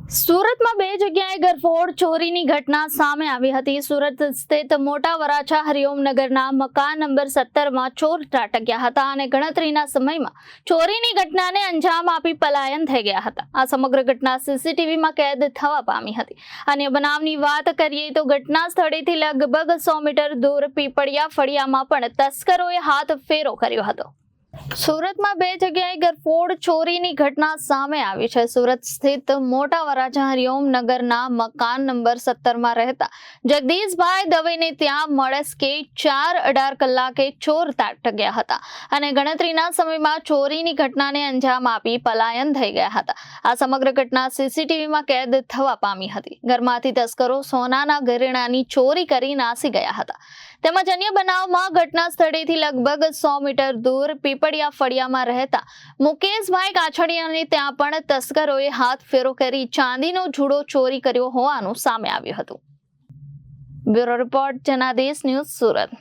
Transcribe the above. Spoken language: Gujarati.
સુરતમાં બે જગ્યાએ ગરફોડ ચોરીની ઘટના સામે આવી હતી। સુરત સ્થિત મોટા વરાછા હરિઓમનગરના મકાન નંબર 17માં ચોર ત્રાટક્યા હતા અને ગણતરીના સમયમાં ચોરીની ઘટનાને અંજામ આપી પલાયન થઈ ગયા હતા। આ સમગ્ર ઘટના સીસીટીવીમાં કેદ થવા પામી હતી। અન્ય બનાવની વાત કરીએ તો ઘટના સ્થળેથી લગભગ 100 મીટર દૂર પીપળિયા ફળિયામાં પણ તસ્કરોએ હાથ ફેરો કર્યો હતો। સુરતમાં બે જગ્યાએ ગરફોડ ચોરીની ઘટના સામે આવી છે। સુરત સ્થિત મોટા વરાછા હરિઓમનગરના મકાન નંબર 17માં રહેતા જગદીશભાઈ દવેને ત્યાં મળસ્કે 4:18 કલાકે ચોર ત્રાટક્યા હતા અને ગણતરીના સમયમાં ચોરીની ઘટનાને અંજામ આપી પલાયન થઈ ગયા હતા। આ સમગ્ર ઘટના સીસીટીવીમાં કેદ થવા પામી હતી। ઘરમાંથી તસ્કરો સોનાના ઘરેણાની ચોરી કરી નાસી ગયા હતા। તેમજ અન્ય બનાવમાં ઘટના સ્થળેથી લગભગ 100 મીટર દૂર પીપળિયા ફળિયામાં રહેતા મુકેશભાઈ કાછડિયાને ત્યાં પણ તસ્કરોએ હાથ ફેરો કરી ચાંદીનો જુડો ચોરી કર્યો હોવાનું સામે આવ્યું હતું। Bureau report Janadesh news Surat.